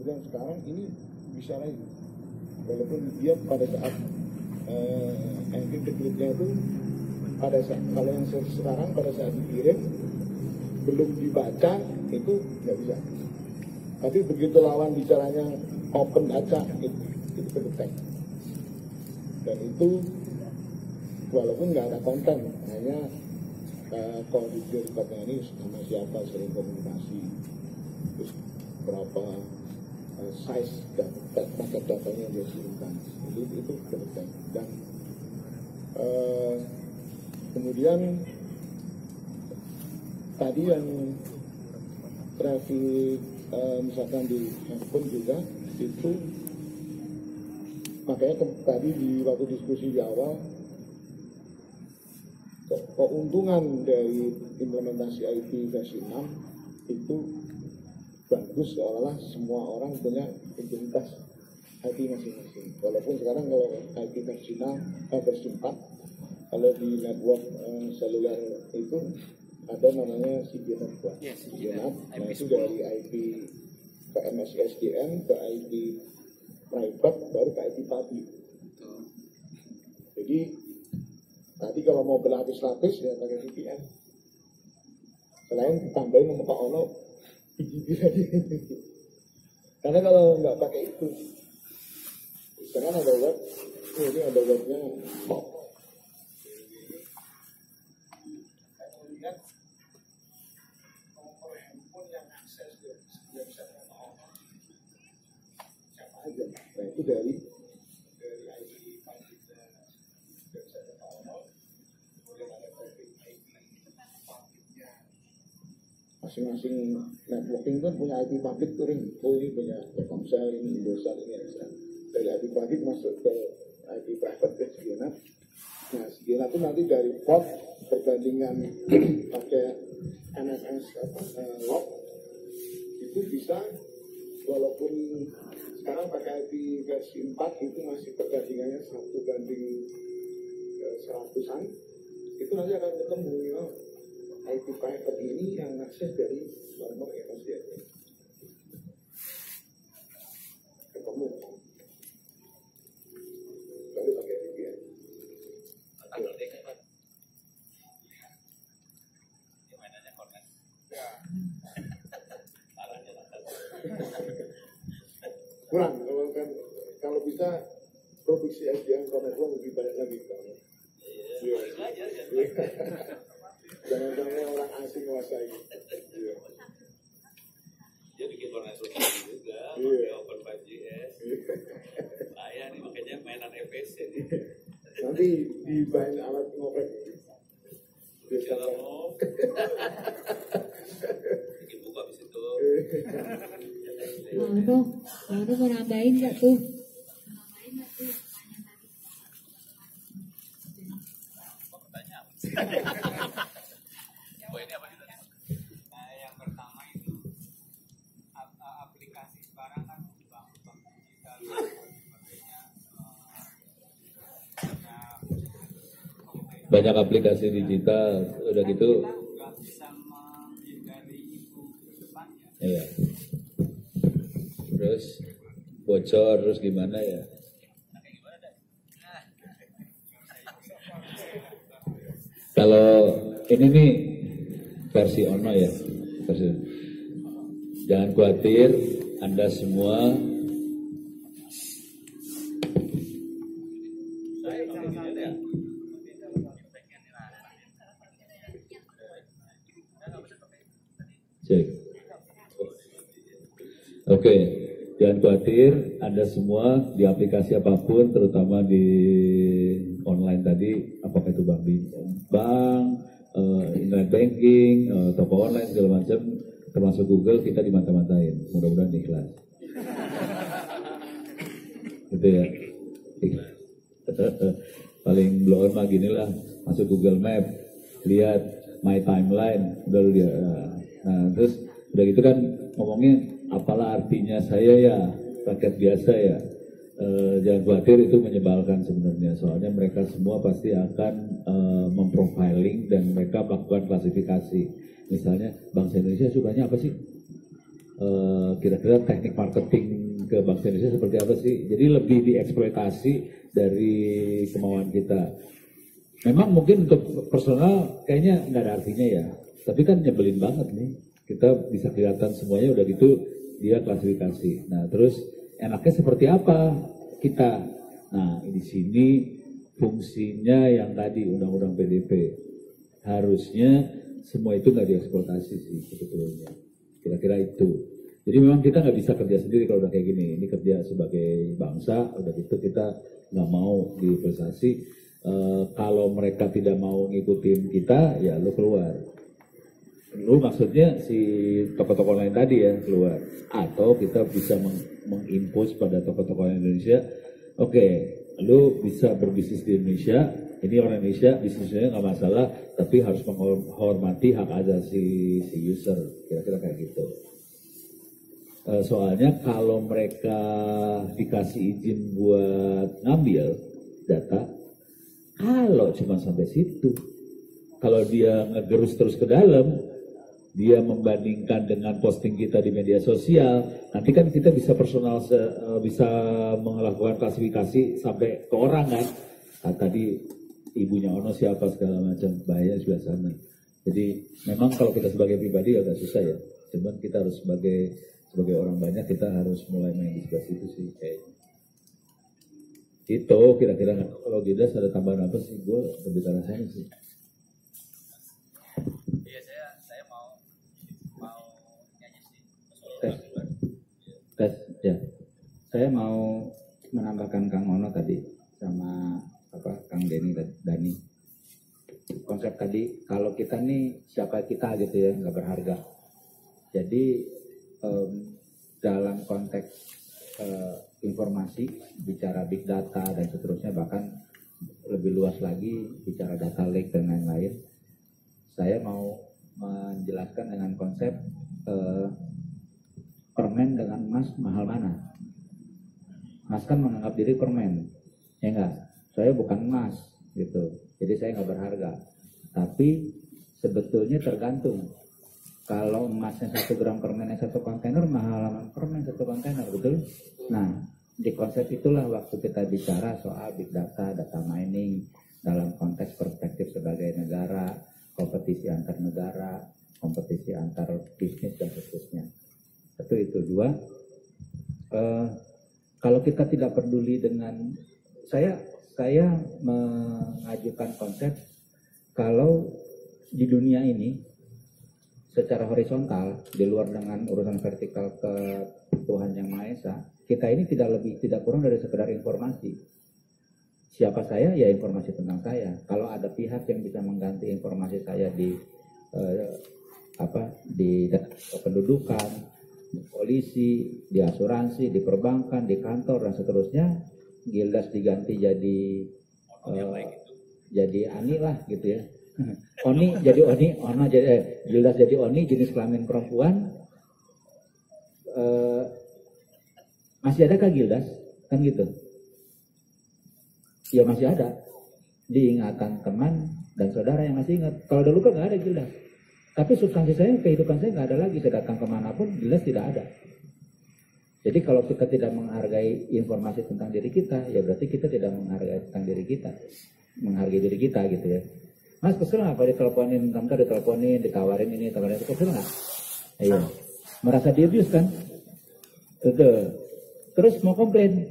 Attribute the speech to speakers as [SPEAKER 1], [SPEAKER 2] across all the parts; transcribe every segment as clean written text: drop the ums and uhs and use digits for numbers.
[SPEAKER 1] yang sekarang ini bisa lagi, walaupun dia pada saat encrypted-nya itu pada saat, kalau yang sekarang pada saat dikirim belum dibaca itu nggak bisa, tapi begitu lawan bicaranya open baca itu kedetek, dan itu walaupun nggak ada konten, hanya kalau di rekodnya ini sama siapa sering komunikasi, terus berapa size dan paket datanya yang dia kirimkan, itu kedetek. Dan kemudian tadi yang traffic misalkan di handphone juga itu, makanya tadi di waktu diskusi di awal, keuntungan dari implementasi IT versi 6 itu bagus, seolah-olah semua orang punya identitas IT masing-masing. Walaupun sekarang kalau IT versi 6, versi 4, kalau di network seluler itu ada namanya CGNAT. CGNAT, nah itu dari IP ke MSI-SDN, ke IP private, baru ke IP public. Jadi tadi kalau mau berlapis-lapis ya pakai VPN. Selain tambahin nomor Pak Ono, PGP lagi. Karena kalau nggak pakai itu, sekarang ada web, ini ada webnya. Kemudian nomor handphone yang akses ke website Pak Ono siapa aja. Nah itu dari IP public website Pak Ono. Masing-masing networking kan punya IP public tuh, ini punya Telkomsel, ini Indosat, ini Excel. Dari IP public masuk ke IP private ke CGNAT. Nah CGNAT itu nanti dari port perbandingan pakai NFS log itu bisa, walaupun sekarang pakai IP versi 4 itu masih perbandingannya 1:100-an, itu nanti akan ketemu IP private ini yang akses dari nomor MSDN. Ketemu. Lalu pakai VPN.
[SPEAKER 2] Mainannya kornet.
[SPEAKER 1] Ya. Kurang, kalau bisa produksi SDN Komersial lebih banyak lagi. Iya. Jangan-jangan orang asing menguasai. Iya.
[SPEAKER 2] Dia bikin kornet juga, pakai Open 5GS. Saya nih makanya mainan FPC nih.
[SPEAKER 1] Nanti dibahin alat ngoprek.
[SPEAKER 2] Kalau mau bikin buku habis itu.
[SPEAKER 3] Lalu mau nambahin nggak tuh?
[SPEAKER 2] Poinnya apa nih tadi?
[SPEAKER 4] Yang pertama itu aplikasi sekarang kan bank digital sebagainya,
[SPEAKER 5] banyak aplikasi digital, udah gitu.
[SPEAKER 4] Nggak bisa menghindari itu ke depannya.
[SPEAKER 5] Iya. Terus bocor, terus gimana ya? Kalau ini nih versi Ono ya, jangan khawatir, Anda semua cek. Oke, jangan khawatir, Anda semua di aplikasi apapun, terutama di online tadi, apakah itu bank, internet banking, toko online segala macam, termasuk Google, kita dimata-matain. Mudah-mudahan ikhlas. Gitu ya. Paling blow on mah gini lah, masuk Google Map, lihat my timeline, udah lu lihat. Nah, terus udah gitu kan ngomongnya, apalah artinya saya ya, rakyat biasa ya. Jangan khawatir, itu menyebalkan sebenarnya, soalnya mereka semua pasti akan memprofiling dan mereka melakukan klasifikasi. Misalnya bangsa Indonesia sukanya apa sih? kira-kira teknik marketing ke bangsa Indonesia seperti apa sih. Jadi lebih dieksploitasi dari kemauan kita. Memang mungkin untuk personal kayaknya nggak ada artinya ya. Tapi kan nyebelin banget nih. Kita bisa kelihatan semuanya udah gitu dia klasifikasi. Nah terus enaknya seperti apa kita? Nah di sini fungsinya yang tadi undang-undang PDP harusnya semua itu nggak dieksploitasi sih sebetulnya. Kira-kira itu. Jadi memang kita nggak bisa kerja sendiri kalau udah kayak gini. Ini kerja sebagai bangsa, udah gitu kita nggak mau diinvestasi. Kalau mereka tidak mau ngikutin kita, ya lu keluar. Lu maksudnya si toko-toko lain tadi ya keluar. Atau kita bisa mengimpos pada toko-toko Indonesia, oke, lu bisa berbisnis di Indonesia, ini orang Indonesia, bisnisnya nggak masalah, tapi harus menghormati hak asasi si user, kira-kira kayak gitu. Soalnya kalau mereka dikasih izin buat ngambil data, kalau cuma sampai situ, kalau dia ngegerus terus ke dalam, dia membandingkan dengan posting kita di media sosial, nanti kan kita bisa personal, bisa melakukan klasifikasi sampai ke orang kan. Nah, tadi ibunya Ono siapa segala macam, bahaya sebelah sana. Jadi memang kalau kita sebagai pribadi agak susah ya, cuman kita harus sebagai orang banyak kita harus mulai main di sebelah situ sih kayaknya. Itu kira-kira kalau Gidas ada tambahan apa sih? Gue lebih ke arah sana sih.
[SPEAKER 4] Iya, saya mau nyanyi sih.
[SPEAKER 6] Tes, ya. Saya mau menambahkan Kang Ono tadi sama Kang Dani. Konsep tadi kalau kita nih siapa kita gitu ya, nggak berharga. Jadi dalam konteks informasi, bicara big data dan seterusnya, bahkan lebih luas lagi bicara data lake dan lain-lain, saya mau menjelaskan dengan konsep permen dengan emas mahal mana. Mas kan menganggap diri permen, ya enggak? Saya bukan emas gitu, jadi saya nggak berharga. Tapi sebetulnya tergantung. Kalau emasnya 1 gram permennya 1 kontainer, mahal permen 1 kontainer, betul? Nah, di konsep itulah waktu kita bicara soal big data, data mining, dalam konteks perspektif sebagai negara, kompetisi antar negara, kompetisi antar bisnis dan seterusnya. Itu dua. Kalau kita tidak peduli dengan, saya mengajukan konsep kalau di dunia ini secara horizontal, di luar dengan urusan vertikal ke Tuhan Yang Maha Esa, kita ini tidak kurang dari sekedar informasi. Siapa saya? Ya informasi tentang saya. Kalau ada pihak yang bisa mengganti informasi saya di kependudukan, di polisi, di asuransi, di perbankan, di kantor dan seterusnya, Gildas diganti jadi Ani lah gitu ya. Oni jadi Oni, Ona jadi Gildas jadi Oni, jenis kelamin perempuan. Masih ada kah Gildas? Kan gitu. Ya masih ada. Diingatan teman dan saudara yang masih ingat. Kalau dulu kan nggak ada Gildas. Tapi substansi saya, kehidupan saya nggak ada lagi. Saya datang kemanapun, Gildas tidak ada. Jadi kalau kita tidak menghargai informasi tentang diri kita, ya berarti kita tidak menghargai tentang diri kita. Menghargai diri kita gitu ya. Mas kesel nggak apa diteleponin, ditawarin ini, tawarin itu, kesel nggak? Iya. Merasa di-abuse kan? Betul. Terus mau komplain?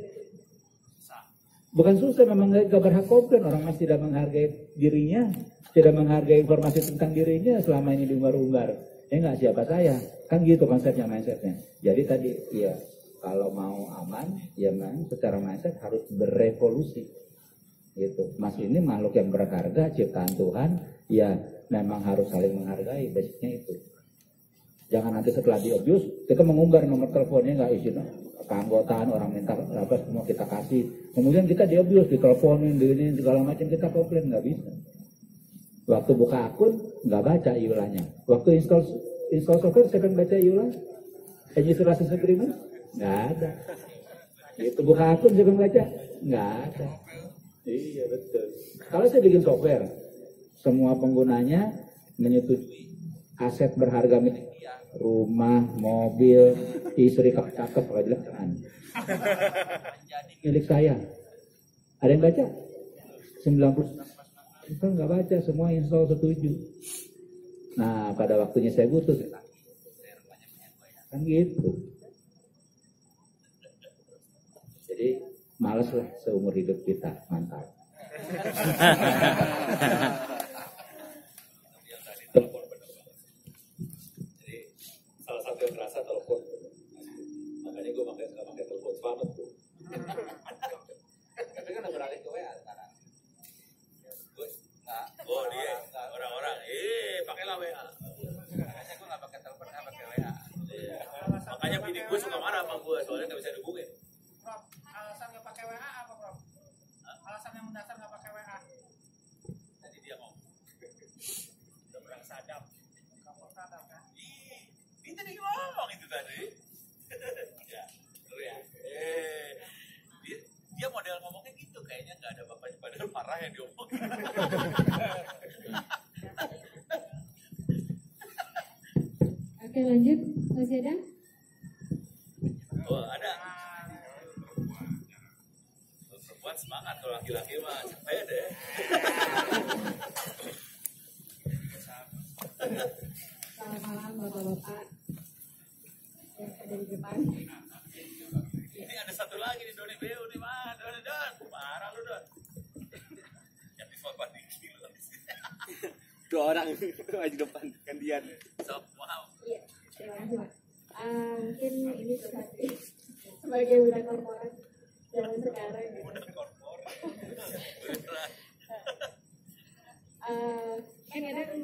[SPEAKER 6] Bukan susah, memang nggak berhak komplain. Orang masih tidak menghargai dirinya, tidak menghargai informasi tentang dirinya selama ini diumbar-umbar. Ya nggak, siapa saya? Kan gitu konsepnya, mindsetnya. Jadi tadi, ya kalau mau aman, ya memang secara mindset harus berevolusi. Gitu. Mas ini makhluk yang berharga, ciptaan Tuhan, ya memang harus saling menghargai, basicnya itu. Jangan nanti setelah di-abuse, kita mengumbar nomor teleponnya, nggak izin keanggotaan, orang minta apa semua kita kasih. Kemudian kita di-abuse, diteleponin, ini segala macam, kita komplain, nggak bisa. Waktu buka akun, nggak baca iulannya. Waktu install software, saya kan baca iulan. Registrasi 1.000, nggak ada. Itu buka akun, saya kan baca, nggak ada. Iya betul. Kalau saya bikin software, semua penggunanya menyetujui aset berharga milik dia, rumah, mobil, istri cakep, kalau jelek jangan. Milik saya. Ada yang baca? 90. Kita nggak baca, semua install setuju. Nah, pada waktunya saya butuh, kan gitu. Jadi malas lah seumur hidup kita, mantap.
[SPEAKER 2] Jadi salah satu yang terasa telepon. Makanya gue nggak pakai telepon selamat tuh. Tapi kan udah beralih ke WA sekarang. Gue nggak. Oh dia orang-orang. Pakailah WA. Makanya gue nggak pakai telepon, nggak pakai WA. Iya. Makanya bini gue suka marah sama gue soalnya nggak bisa dihubungin.
[SPEAKER 4] Prof, alasan nggak pakai WA apa, Prof? Alasan yang mendasar nggak pakai WA?
[SPEAKER 2] Jadi dia ngomong. Udah pernah sadap.
[SPEAKER 4] Kamu sadar kan?
[SPEAKER 2] Ini tadi ngomong itu tadi. Ya, betul ya. Dia model ngomongnya gitu, kayaknya nggak ada bapaknya padahal marah yang diomongin.
[SPEAKER 3] Oke, lanjut. Masih ada?
[SPEAKER 2] Oh, ada. Perempuan semangat, kalau laki-laki mah capek deh.
[SPEAKER 3] Selamat malam, Bapak-Bapak yang ada di depan.
[SPEAKER 2] Ini ada satu lagi nih, Doni Beu nih, mah. Don. Parah lu, Don. Yang di sopan dikit lu.
[SPEAKER 7] 2 orang maju depan gantian.
[SPEAKER 2] Sok, wow.
[SPEAKER 3] Iya, terima kasih, Pak. Mungkin ini sebagai budak korporat zaman sekarang. Gitu.
[SPEAKER 2] Udah korpor.
[SPEAKER 3] Kan kadang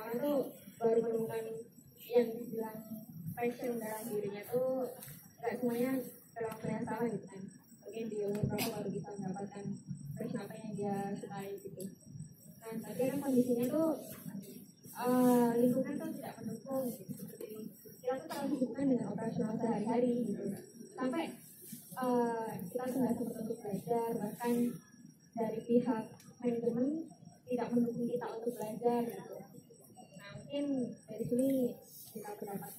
[SPEAKER 3] orang tuh baru menemukan yang dibilang passion dalam dirinya tuh gak semuanya dalam yang sama gitu kan. Mungkin di umur berapa baru bisa mendapatkan passion apa yang dia sukai gitu. Nah, tapi kan kondisinya tuh lingkungan tuh tidak mendukung gitu. Jadi kita tuh terlalu disibukkan dengan operasional sehari-hari gitu. Sampai kita tuh nggak sempat untuk belajar, bahkan dari pihak manajemen tidak mendukung kita untuk belajar gitu. Nah, mungkin dari sini kita berdapat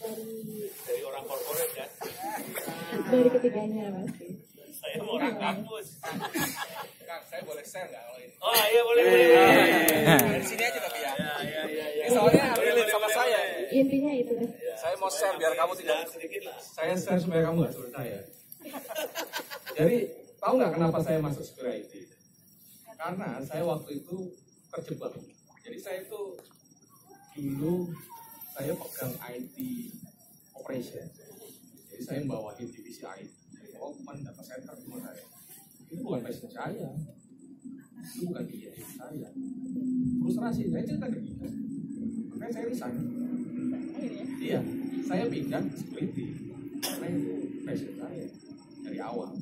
[SPEAKER 2] Dari orang korporat kan?
[SPEAKER 3] dari ketiganya pasti.
[SPEAKER 2] Saya orang kampus.
[SPEAKER 7] Kang, saya boleh share nggak kalau ini?
[SPEAKER 2] Oh iya boleh.
[SPEAKER 7] Dari sini aja tapi ya.
[SPEAKER 2] Iya.
[SPEAKER 7] Ini soalnya relate sama saya.
[SPEAKER 3] Intinya itu deh.
[SPEAKER 7] Saya mau share biar kamu tidak.
[SPEAKER 2] Sedikit lah.
[SPEAKER 7] Saya share supaya kamu nggak suruh saya. Jadi tahu nggak kenapa saya masuk security? Karena saya waktu itu terjebak. Jadi saya itu dulu saya pegang IT operation. Jadi saya membawahi divisi IT. Development, data center semua saya. Itu bukan passion saya. Itu bukan dia saya. Frustrasi, saya cerita ke dia. Makanya saya resign. Iya, saya pindah ke security. Karena itu passion saya dari awal.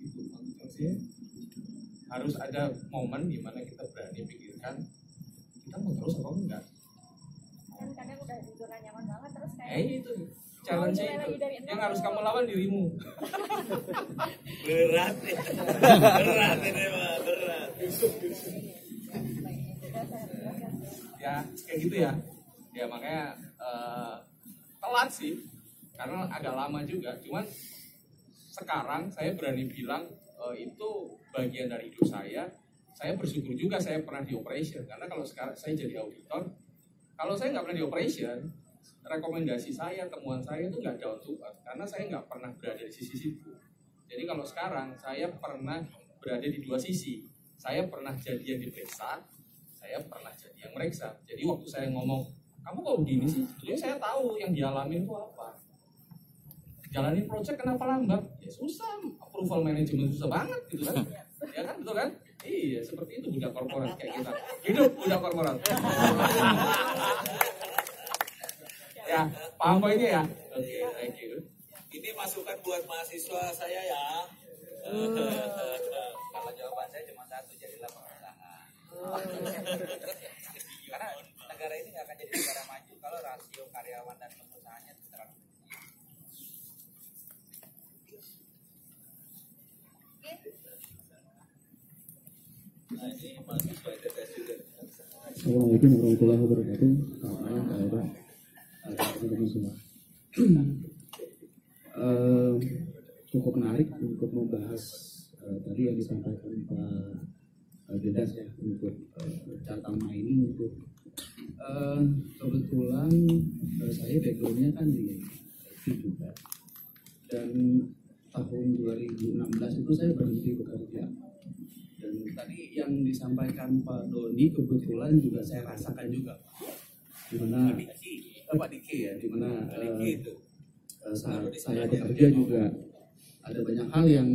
[SPEAKER 7] Itu maksudnya harus ada momen di mana kita berani pikirkan kita mau terus atau enggak.
[SPEAKER 8] Kan kadang udah di zona nyaman banget terus kayak
[SPEAKER 7] Itu challenge itu yang harus kamu lawan dirimu.
[SPEAKER 2] Berat ini mah berat.
[SPEAKER 7] Ya kayak gitu ya. Ya makanya telat sih karena agak lama juga. Cuman sekarang saya berani bilang itu bagian dari hidup saya. Saya bersyukur juga saya pernah di operation karena kalau sekarang saya jadi auditor, kalau saya nggak pernah di operation, rekomendasi saya, temuan saya itu nggak down to earth karena saya nggak pernah berada di sisi situ. Jadi kalau sekarang saya pernah berada di dua sisi. Saya pernah jadi yang diperiksa, saya pernah jadi yang meriksa. Jadi waktu saya ngomong, kamu kok begini sih? Sebetulnya saya tahu yang dialami itu apa. Jalanin project kenapa lambat? Ya susah, approval manajemen susah banget gitu kan. Ya kan, betul kan? Iya, seperti itu budak korporat kayak kita. Hidup budak korporat. Ya, paham poinnya ya? Oke, thank you.
[SPEAKER 2] Ini masukan buat mahasiswa saya ya.
[SPEAKER 4] Kalau jawaban saya cuma satu, jadilah pengusaha. Karena negara ini nggak akan jadi negara maju kalau rasio karyawan dan pengusahanya terlalu kecil.
[SPEAKER 2] Nah ini mahasiswa ITPS juga.
[SPEAKER 9] Assalamualaikum warahmatullahi wabarakatuh. Selamat malam, Pak. teman-teman semua. Cukup menarik untuk membahas tadi yang disampaikan Pak Gedas ya, untuk data mining. Untuk kebetulan saya backgroundnya kan di IT juga, dan tahun 2016 itu saya berhenti bekerja. Dan tadi yang disampaikan Pak Doni kebetulan juga saya rasakan juga, dimana Pak Diki ya, dimana saat saya bekerja juga ada banyak hal yang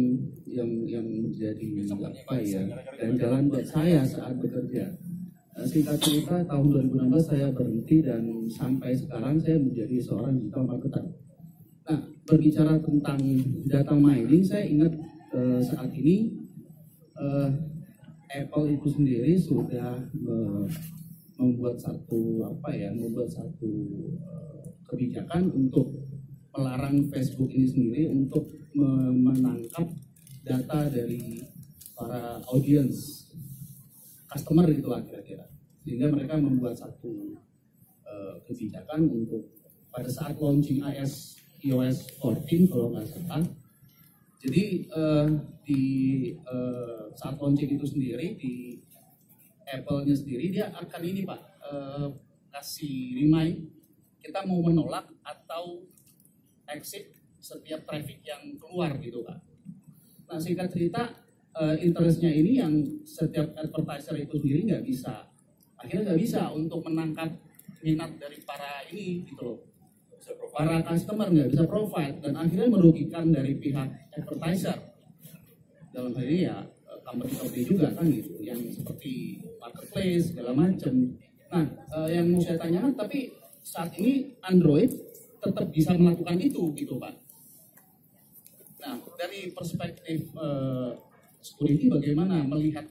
[SPEAKER 9] menjadi apa ya, dan jalan buat saya saat bekerja. Singkat cerita, tahun 2016 saya berhenti dan sampai sekarang saya menjadi seorang digital marketer. Nah, berbicara tentang data mining, saya ingat saat ini Apple itu sendiri sudah membuat satu kebijakan untuk melarang Facebook ini sendiri untuk menangkap data dari para audience customer itulah kira-kira, sehingga mereka membuat satu kebijakan untuk pada saat launching iOS 14 kalau nggak salah. Jadi di saat launching itu sendiri di Apple-nya sendiri dia akan ini Pak kasih remind kita mau menolak atau exit setiap traffic yang keluar gitu Pak. Nah singkat cerita interestnya ini yang setiap advertiser itu sendiri akhirnya nggak bisa untuk menangkap minat dari para ini gitu loh, para customer nggak bisa provide, dan akhirnya merugikan dari pihak advertiser dalam hal ini ya company juga kan gitu, yang seperti marketplace segala macam. Nah yang mau saya tanyakan, tapi saat ini Android tetap bisa melakukan itu gitu Pak. Nah dari perspektif security bagaimana melihat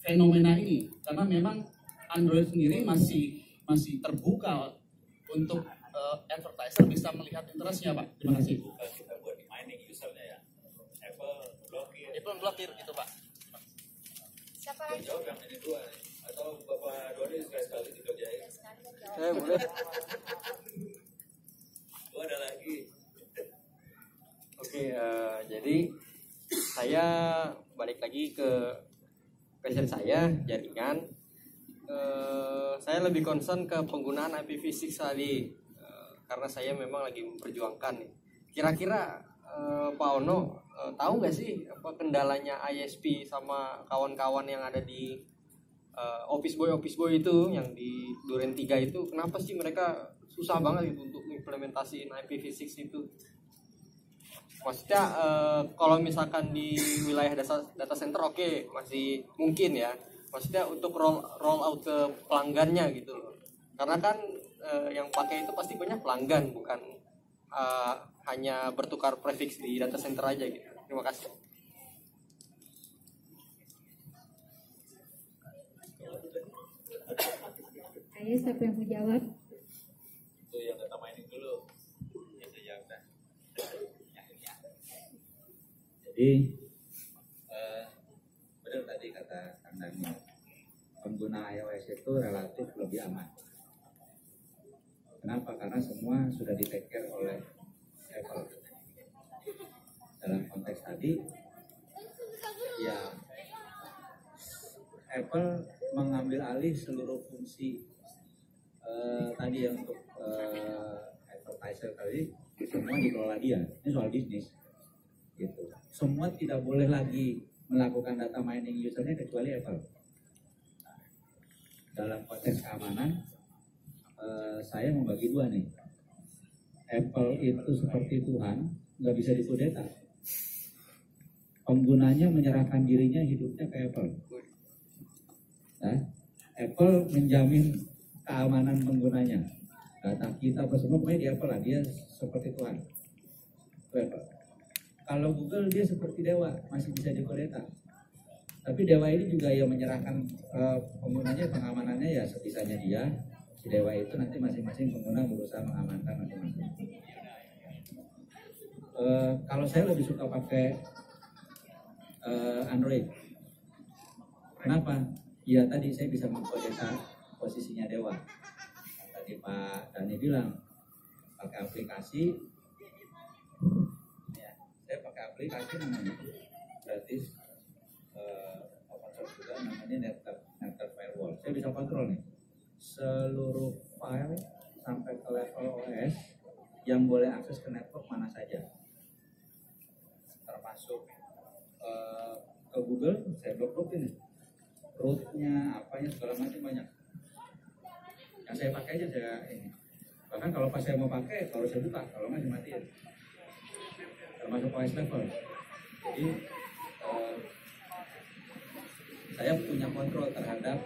[SPEAKER 9] fenomena ini, karena memang Android sendiri masih terbuka untuk advertiser bisa melihat interestnya Pak. Terima kasih.
[SPEAKER 2] Kita buat di mining usernya ya. Apple blokir gitu Pak.
[SPEAKER 8] Siapa lagi?
[SPEAKER 2] Jawab yang ini dua nih. Atau Bapak Doni sekali dikerjain.
[SPEAKER 10] Boleh.
[SPEAKER 2] Ada lagi.
[SPEAKER 10] Oke, jadi saya balik lagi ke passion saya, jaringan. Saya lebih concern ke penggunaan IPv6 tadi, karena saya memang lagi memperjuangkan nih. Kira-kira Pak Ono tahu nggak sih apa kendalanya ISP sama kawan-kawan yang ada di office boy itu yang di Duren 3 itu, kenapa sih mereka susah banget gitu untuk implementasiin IPv6 itu? Maksudnya kalau misalkan di wilayah data center oke, masih mungkin ya. Maksudnya untuk roll out ke pelanggannya gitu loh. Karena kan yang pakai itu pasti banyak pelanggan, bukan hanya bertukar prefix di data center aja gitu. Terima kasih.
[SPEAKER 3] Ayo siapa yang mau jawab?
[SPEAKER 2] Itu yang data mining dulu. Itu yang udah.
[SPEAKER 6] Jadi
[SPEAKER 5] benar tadi kata Kang Daniel, pengguna iOS itu relatif lebih aman. Kenapa? Karena semua sudah di-take care oleh Apple. Dalam konteks tadi, ya Apple mengambil alih seluruh fungsi tadi yang untuk advertiser tadi, semua dikelola dia. Ini soal bisnis. Gitu. Semua tidak boleh lagi melakukan data mining usernya kecuali Apple. Dalam konteks keamanan, saya membagi dua nih. Apple itu seperti Tuhan, nggak bisa dikudeta. Penggunanya menyerahkan dirinya hidupnya ke Apple. Nah, Apple menjamin keamanan penggunanya. Data kita apa semua pokoknya di Apple lah, dia seperti Tuhan. Apple. Kalau Google dia seperti dewa, masih bisa dikudeta. Tapi dewa ini juga yang menyerahkan penggunanya, pengamanannya ya sebisanya dia. Si dewa itu nanti masing-masing pengguna berusaha mengamankan masing-masing. Kalau saya lebih suka pakai Android. Kenapa? Ya tadi saya bisa mengkudeta posisinya dewa. Tadi Pak Dani bilang,
[SPEAKER 6] pakai aplikasi, ya, saya pakai aplikasi namanya gratis, open source juga namanya Network Firewall. Saya bisa kontrol nih seluruh file sampai ke level OS yang boleh akses ke network mana saja, termasuk ke Google saya blok-blokin rootnya, apanya segala macam banyak. Yang saya pakai aja saya ini. Bahkan kalau pas saya mau pakai baru saya buka, kalau nggak dimatiin. Termasuk OS level. Jadi saya punya kontrol terhadap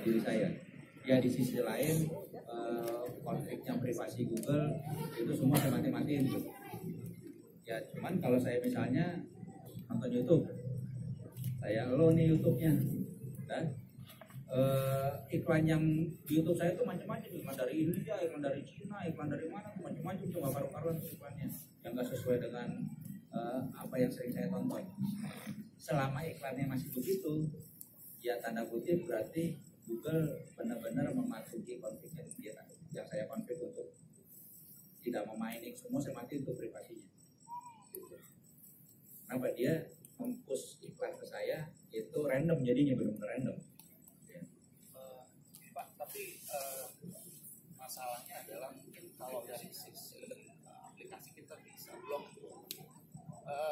[SPEAKER 6] diri saya. Ya di sisi lain konfliknya privasi Google itu semua saya mati-matiin gitu. Ya cuman kalau saya misalnya nonton YouTube, saya nih YouTube-nya, dan iklan yang di YouTube saya itu macam-macam, iklan dari India, iklan dari Cina, iklan dari mana, macam-macam, cuma karuan iklannya yang nggak sesuai dengan apa yang sering saya tonton. Selama iklannya masih begitu, ya tanda kutip berarti Google benar-benar mematuhi konflik yang saya konflik untuk tidak memainin semua, saya mati untuk privasinya. Kenapa dia mempush iklan ke saya itu random, jadinya benar-benar random.
[SPEAKER 9] Pak, tapi masalahnya adalah mungkin kalau dari sisi aplikasi kita bisa blok.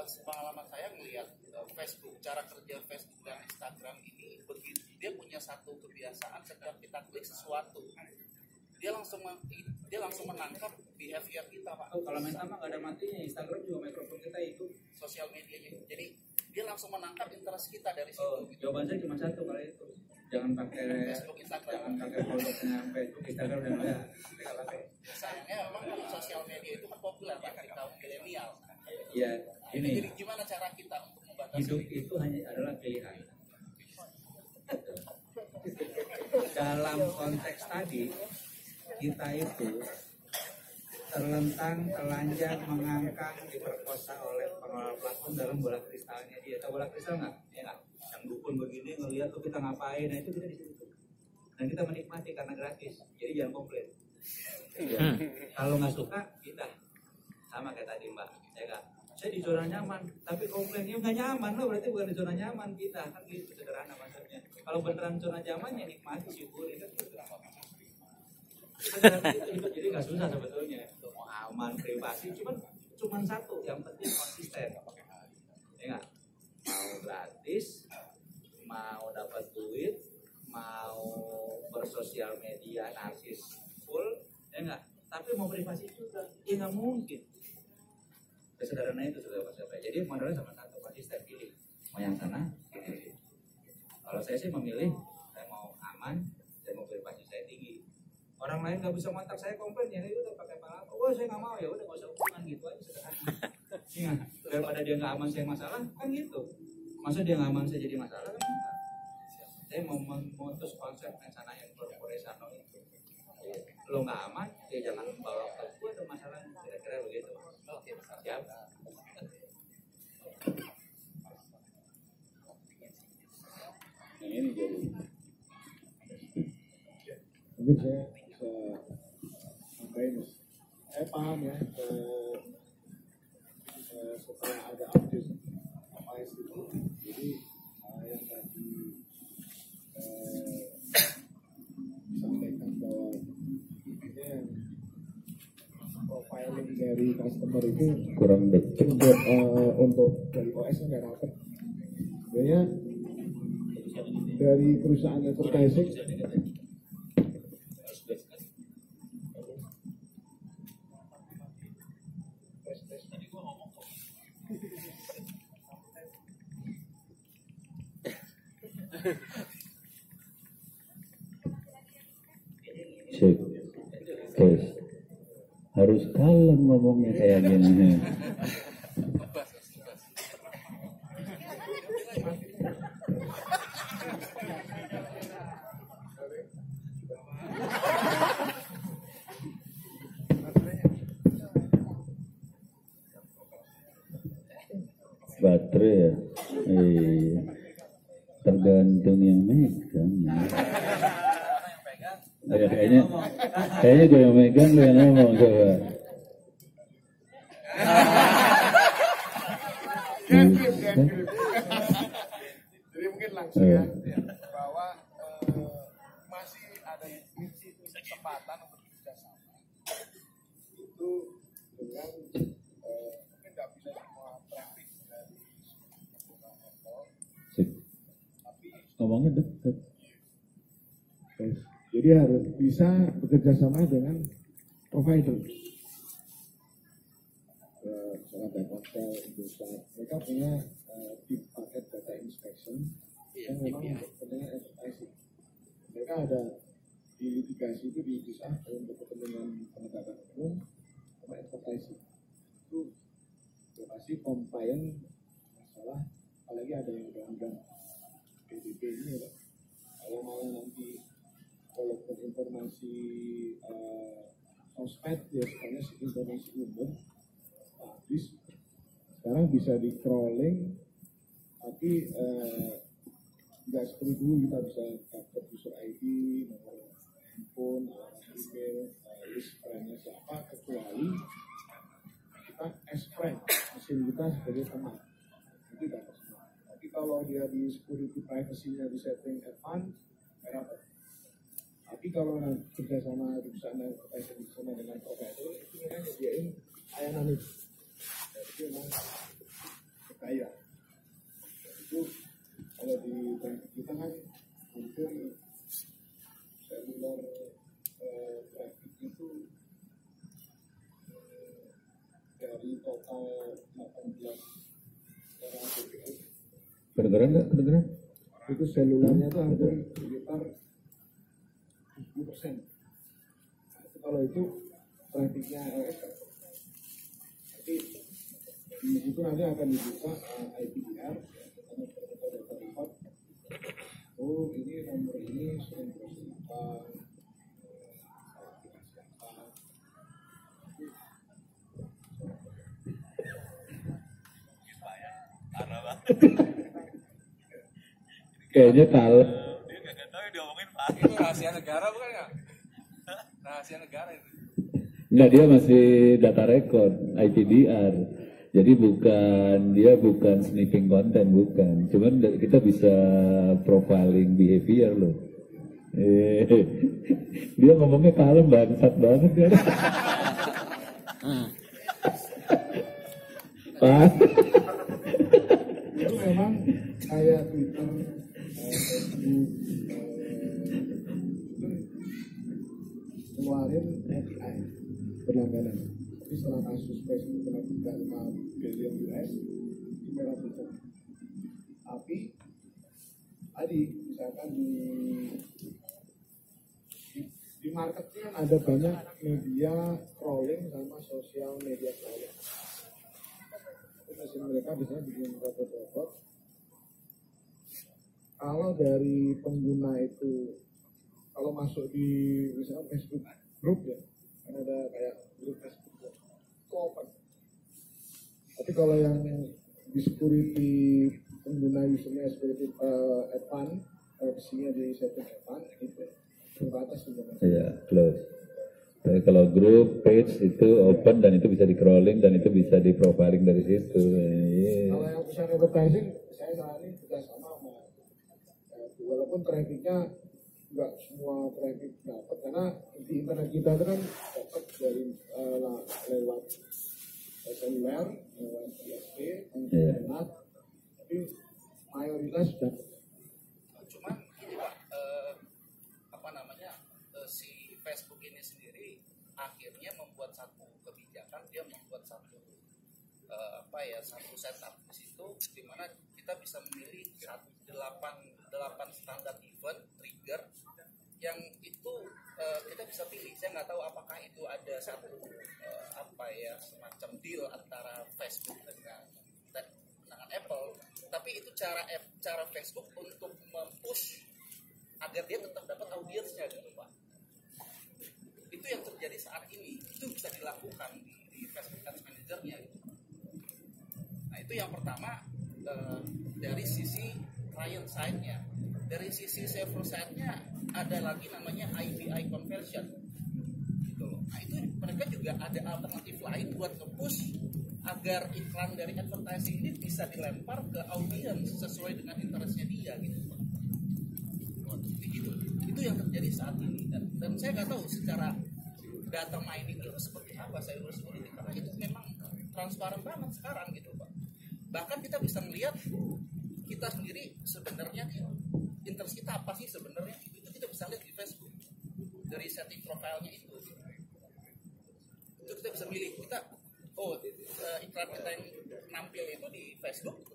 [SPEAKER 9] Sepengalaman saya melihat Facebook, cara kerja Facebook dan Instagram ini begitu, dia punya satu kebiasaan setiap kita klik sesuatu, dia langsung menangkap behavior kita, Pak.
[SPEAKER 6] Kalau main sama nggak ada matinya, Instagram juga mikrofon kita itu
[SPEAKER 9] sosial medianya. Jadi dia langsung menangkap interest kita dari situ.
[SPEAKER 6] Jawaban saya cuma satu kali itu. Jangan pakai
[SPEAKER 9] Facebook, Instagram.
[SPEAKER 6] Jangan pakai produknya Facebook, Instagram dan lain.
[SPEAKER 9] Sayangnya memang sosial media itu kan populer Pak di kaum milenial.
[SPEAKER 6] Ya, ini.
[SPEAKER 9] Jadi gimana cara kita untuk membatasi
[SPEAKER 6] hidup itu hanya adalah pilihan. Dalam konteks tadi, kita itu terlentang, telanjang, mengangkang, diperkosa oleh pengelola platform dalam bola kristalnya dia. Tahu bola kristal nggak? Ya nggak? Yang dukun begini ngelihat tuh kita ngapain, nah itu kita di situ. Dan kita menikmati karena gratis. Jadi jangan komplain. Ya. Kalau nggak suka, kita sama kayak tadi Mbak. Ya nggak? Saya di zona nyaman, tapi komplainnya nggak nyaman loh, berarti bukan di zona nyaman kita. Kan gitu sederhana maksudnya. Kalau beneran zona nyaman ya nikmati, syukuri kan gitu. Jadi nggak susah sebetulnya. Mau aman, privasi, cuman satu, yang penting konsisten. Ya nggak? Mau gratis, mau dapat duit, mau bersosial media narsis full, ya nggak? Tapi mau privasi juga, ya nggak mungkin. Kesederhanaan itu sudah pas. Jadi modalnya sama satu, konsisten, pilih. Mau yang sana, pilih. Kalau saya sih memilih, saya mau aman, saya mau privasi saya tinggi. Orang lain nggak bisa ngontak saya komplain, ya udah pakai pengalaman. Oh saya nggak mau, ya udah nggak usah hubungan gitu aja sederhana. Ya, daripada dia nggak aman saya masalah, kan gitu. Masa dia nggak aman saya jadi masalah kan? Saya mau memutus konsep rencana yang corporational itu. Lo nggak aman, ya jangan bawa ke gue ada masalah, kira-kira begitu. Siap.
[SPEAKER 1] Nah ini jadi mungkin saya bisa sampaikan, saya paham ya setelah ada update OS itu, jadi yang tadi sampaikan bahwa ini profiling dari customer itu
[SPEAKER 5] kurang dekat
[SPEAKER 1] untuk dari OS nya nggak dapat. Sebenarnya dari perusahaan advertising
[SPEAKER 5] cek tes harus kalem ngomongnya kayak gini. Baterai ya, tergantung yang megang. Ya, kayaknya gue yang megang, gue yang ngomong coba.
[SPEAKER 1] Grip. Jadi mungkin langsung ya bahwa masih ada kesempatan untuk kerjasama itu dengan mungkin nggak bisa semua traffic dari tapi
[SPEAKER 5] ngomongnya dekat.
[SPEAKER 1] jadi harus bisa bekerja sama dengan provider. Misalnya Telkomsel, Indosat, mereka punya deep packet data inspection yang memang untuk kepentingan advertising. Mereka ada di litigasi itu dipisah untuk kepentingan penegakan hukum sama advertising. Itu pasti compliant masalah, apalagi ada yang undang-undang PDB ini ya. Kalau mau nanti kalau informasi sosmed biasanya informasi umum habis sekarang bisa di crawling tapi nggak seperti dulu kita bisa dapat user ID, nomor handphone, email, list friend-nya siapa kecuali kita as friend mesin kita sebagai teman itu dapat semua. Tapi kalau dia di security privacy-nya di setting advance dapat. Tapi kalau kerjasama bersama dengan provider itu mereka nyediain layanan itu. Itu memang kaya. Itu kalau di bank kita kan hampir seluler traffic itu dari total 18 BPS.
[SPEAKER 5] Kedengeran nggak? Kedengeran?
[SPEAKER 1] Itu selulernya itu hampir sekitar 70%. Kalau itu trafficnya LS, jadi di situ nanti akan dibuka IPDR, data report. Oh ini nomor ini sering terus
[SPEAKER 5] Kayaknya kalau
[SPEAKER 2] Dia kagak tahu yang diomongin Pak.
[SPEAKER 7] Itu rahasia negara bukan ya? Rahasia negara itu.
[SPEAKER 5] enggak, dia masih data record IPDR. Jadi dia bukan sniffing konten, bukan. Cuman kita bisa profiling behavior loh. Dia ngomongnya kalem, bangsat banget kan.
[SPEAKER 1] itu memang kayak Twitter, Facebook, keluarin API berlangganan. Tapi setelah kasus Facebook kena 5 billion US, itu merah tutup. Tapi tadi misalkan di marketnya ada banyak media crawling sama sosial media crawling. Mesin mereka biasanya bikin robot-robot. Kalau dari pengguna itu, kalau masuk di misalnya Facebook group ya, kan ada kayak grup Facebook itu open. Tapi kalau yang di security pengguna usernya security advance, privasinya di setting advance itu terbatas sebenarnya.
[SPEAKER 5] Iya, close. Tapi kalau grup, page itu open dan itu bisa di crawling dan itu bisa di profiling dari situ.
[SPEAKER 1] Kalau yang pesan advertising, saya saranin kerjasama sama walaupun trafficnya nggak semua traffic dapat karena di internet kita itu kan dapat dari lewat seluler, lewat ISP, internet, tapi mayoritas dapat.
[SPEAKER 4] Cuman ini Pak, si Facebook ini sendiri akhirnya membuat satu kebijakan, dia membuat satu satu setup di situ di mana kita bisa memilih 8 standar event trigger yang itu kita bisa pilih. Saya nggak tahu apakah itu ada satu semacam deal antara Facebook dengan Apple, tapi itu cara Facebook untuk mempush agar dia tetap dapat audiensnya gitu Pak. Itu yang terjadi saat ini, itu bisa dilakukan di Facebook Ads Manager-nya gitu. Nah itu yang pertama dari sisi client side-nya. Dari sisi server side-nya ada lagi namanya IVI conversion gitu loh. Nah itu mereka juga ada alternatif lain buat nge-push agar iklan dari advertising ini bisa dilempar ke audiens sesuai dengan interestnya dia gitu. Gitu. Itu yang terjadi saat ini dan saya nggak tahu secara data mining itu seperti apa cyber security karena itu memang transparan banget sekarang gitu Pak. Bahkan kita bisa melihat kita sendiri sebenarnya interest kita apa sih sebenarnya itu kita bisa lihat di Facebook dari setting profilnya itu kita bisa milih kita iklan kita yang nampil itu di Facebook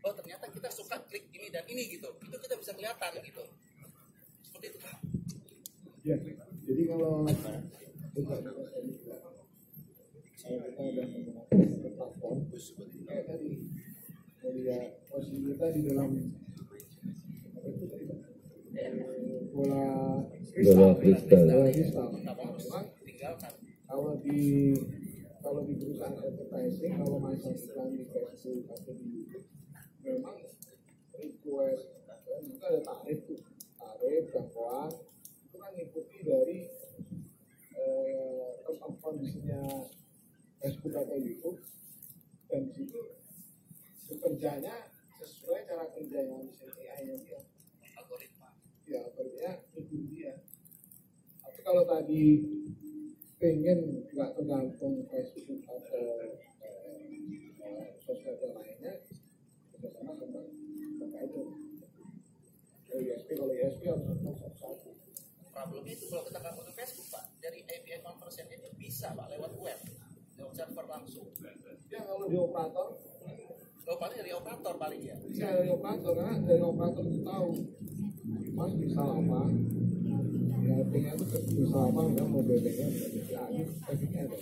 [SPEAKER 4] ternyata kita suka klik ini dan ini gitu itu kita bisa kelihatan gitu seperti itu Pak.
[SPEAKER 1] Ya, jadi kalau kita ada platform kayak tadi melihat posisi kita di dalam bola kristal. Kalau di perusahaan advertising, kalau masuk iklan di Facebook atau di YouTube, memang request itu ada tarif jangkauan itu kan ngikuti dari kondisinya Facebook atau YouTube dan di situ bekerjanya sesuai cara kerja yang AI-nya dia algoritma itu dia. Tapi kalau tadi pengen nggak tergantung Facebook atau sosial lainnya bersama itu kalau ISP harus satu.
[SPEAKER 4] Problemnya itu kalau kita nggak pakai Facebook Pak dari API conversion itu bisa Pak lewat web server langsung.
[SPEAKER 1] Ya kalau di operator
[SPEAKER 4] paling dari operator paling ya.
[SPEAKER 1] Bisa dari operator karena dari operator itu tahu Mas bisa apa. Ya artinya itu bisa apa nggak mau bedanya trafiknya ada.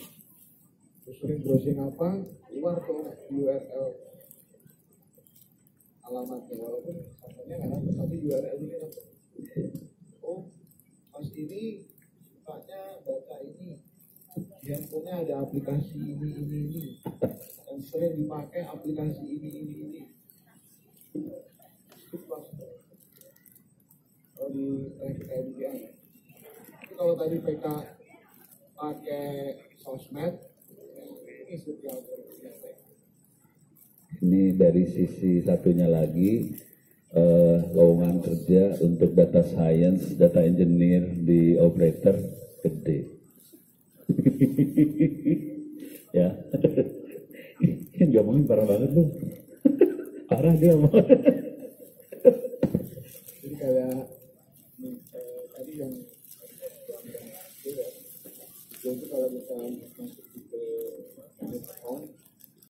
[SPEAKER 1] Terus sering browsing apa keluar tuh URL alamatnya walaupun katanya nggak ada tapi URL ini kan. Mas ini sukanya baca ini di handphonenya ada aplikasi ini dan sering dipakai aplikasi ini itu kalau di traffic IDPR tapi kalau tadi PK pakai sosmed ini sudah
[SPEAKER 5] ini dari sisi satunya lagi lowongan kerja untuk data science, data engineer di operator gede. Ya, ngomongin parah banget lu. Parah dia mau.
[SPEAKER 1] Jadi kayak